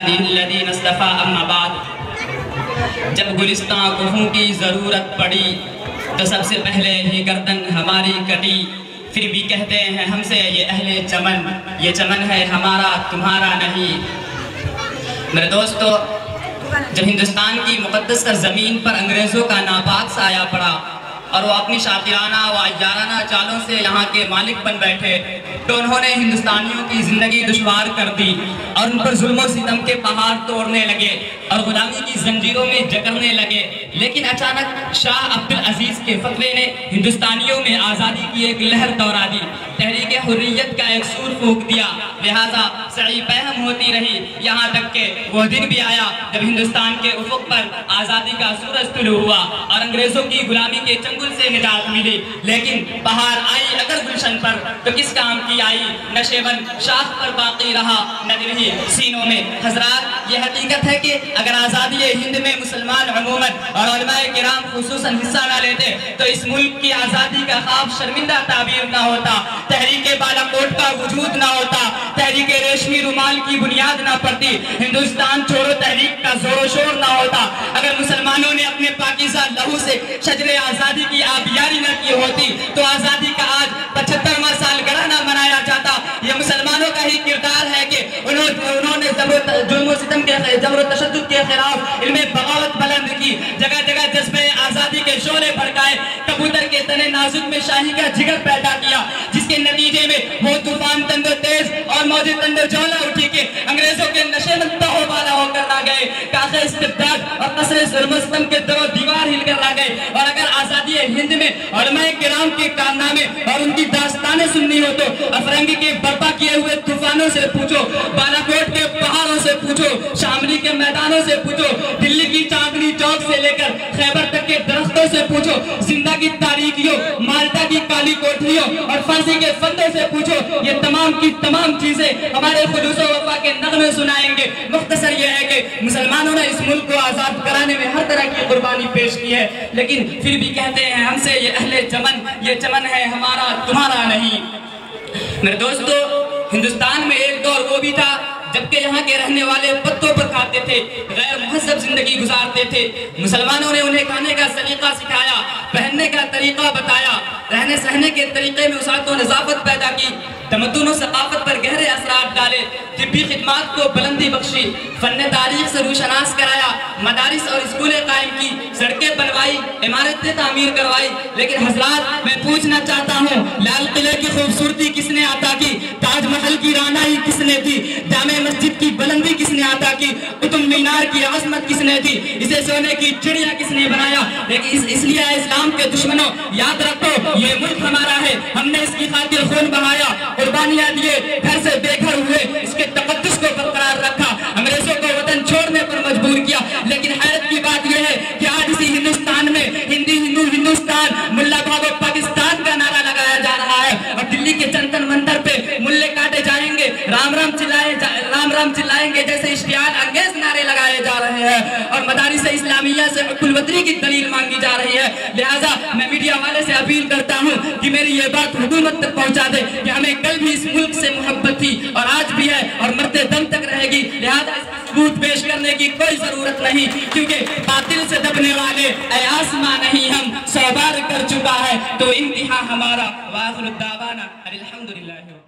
الذین اصطفیٰ اما بعد، جب گلستاں کوہوں کی ضرورت پڑی تو سب سے پہلے ہی گردن ہماری کٹی، پھر بھی کہتے ہیں ہم سے یہ اہل چمن، یہ چمن ہے ہمارا تمہارا نہیں۔ میرے دوستو، جب ہندوستان کی مقدس زمین پر انگریزوں کا ناپاک سایہ پڑا اور وہ اپنی شاطرانہ و عیارانہ چالوں سے یہاں کے مالک بن بیٹھے تو انہوں نے ہندوستانیوں کی زندگی دشوار کر دی اور ان پر ظلم و ستم کے پہاڑ توڑنے لگے اور غلامی کی زنجیروں میں جکڑنے لگے۔ لیکن اچانک شاہ عبدالعزیز کے فتوے نے ہندوستانیوں میں آزادی کی ایک لہر دورا دی، تحریک حریت کا ایک سور پھونک دیا، لہٰذا سعی پہم ہوتی رہی یہاں تک کہ وہ دن بھی آیا جب ہندوستان کے افق پر آزادی کا سورج طلوع ہوا اور انگریزوں کی غلامی کے چنگل سے نجات ملی۔ لیکن بہار آئی اگر گلشن پر تو کس کام کی آئی، نشیون شاخ پر باقی رہا نہ رہی سینوں میں۔ حضرات، یہ حقیقت ہے کہ اگر آزادی ہند میں مسلمان عموماً اور علماء کرام خصوصاً حصہ نہ لیتے تو اس ملک کی آزادی کا خواب شرمندہ تعبیر نہ ہوتا، تحریک بالا کوٹ کا وجود نہ ہوتا، تحریک ریشمی رومال کی بنیاد نہ پڑتی، ہندوستان چھوڑو تحریک کا زور و شور نہ ہوتا، اگر مسلمانوں نے اپنے پاکیزہ لہو سے شجر آزادی کی آبیاری نہ کی ہوتی تو آزادی کا آج 75واں سالگرہ نہ منایا جاتا۔ یہ مسلمانوں کا ہی کردار ہے کہ انہوں نے ظلم و ستم کے جبر و تشدد کے خلاف علم بغاوت بلند کی، جگہ جگہ جذبہ آزادی کے شعلے بھڑکائے، کبوتر کے تنے نازک میں شاہی کا جگر پیدا کیا، جس کے نتیجے میں وہ طوفان تندر تیز اور موج تندر جولا اٹھی کہ انگریزوں کے نشے میں تہو بالا ہو کر نہ گئے، کاخ استبداد اور قصر ظلم و ستم کے در و دیوار ہل کر نہ گئے۔ اور اگر آزادی ہند میں علماء کرام کے کارنامے اور ان کی داستانیں سننی ہو تو افرنگی کے برپا کیے ہوئے طوفانوں سے پوچھو، بالاکوٹ کے پہاڑوں سے پوچھو، شاملی کے میدانوں سے پوچھو، دلی کی چاندنی چوک سے لے کر خیبر تک کے درختوں سے پوچھو، زندہ کی تاریکیوں، مالٹا کی کالی کوٹھریوں اور فارسی کے فندوں سے پوچھو، یہ تمام کی تمام چیزیں ہمارے خلوص و وفا کے نغمے سنائیں گے۔ مختصر یہ ہے کہ مسلمانوں نے اس ملک کو آزاد کرانے میں ہر طرح کی قربانی پیش کی ہے، لیکن پھر بھی کہتے ہیں ہم سے یہ اہل چمن، یہ چمن ہے ہمارا تمہارا نہیں۔ میرے دوستو، ہندوستان میں ایک دور وہ بھی تھا جبکہ یہاں کے رہنے والے پتوں پر کھاتے تھے، غیر مہذب زندگی گزارتے تھے۔ مسلمانوں نے انہیں کھانے کا سلیقہ سکھایا، پہننے کا طریقہ بتایا، رہنے سہنے کے طریقے میں وسعت و نظافت پیدا کی، تمدن و ثقافت پر گہرے اثرات ڈالے، طبی خدمات کو بلندی بخشی، فن تاریخ سے روشناس کرایا، مدارس اور اسکولیں قائم کی، سڑکیں بنوائی، عمارتیں تعمیر کروائی۔ لیکن حضرات، میں پوچھنا چاہتا ہوں، لال قلعے کی خوبصورتی کس نے عطا کی؟ تاج محل کی رانائی کس نے دی؟ جامع مسجد کی بلندی کس نے عطا کی؟ قطب مینار کی عظمت کس نے دی؟ اسے سونے کی چڑیا کس نے بنایا؟ لیکن اس لیے اسلام کے دشمنوں، یاد رکھو یہ ملک ہمارا ہے، ہم نے اس کی خاطر خون بہایا، قربانیاں دیے، گھر سے بے گھر ہوئے، اس کے تقدس کو برقرار رکھا، انگریزوں کو وطن چھوڑنے پر مجبور کیا۔ لیکن حیرت کی بات یہ ہے کہ آج اسی ہندوستان میں ہندی ہندو ہندوستان، ملا بھاگو پاکستان کا نعرہ لگایا جا رہا ہے، اور دلی کے جنتر منتر پہ ملے کاٹے جائیں گے، رام رام چلائیں گے جیسے اشتعال انگیز نعرے لگائے جا رہے ہیں، اور مدارس اسلامیہ سے حق الوطنی کی دلیل مانگی جا رہی ہے۔ لہٰذا میں میڈیا والے سے اپیل کرتا ہوں کہ میری یہ بات حکومت تک پہنچا دے کہ ہمیں کل بھی اس ملک سے محبت تھی اور آج بھی ہے اور مرتے دم تک رہے گی، لہٰذا اس کا ثبوت پیش کرنے کی کوئی ضرورت نہیں، کیونکہ باطل سے دبنے والے اے آسمان نہیں ہم 100 بار کر چکا ہے تو انتہا ہمارا۔ وآخر الدعوانا الحمدللہ۔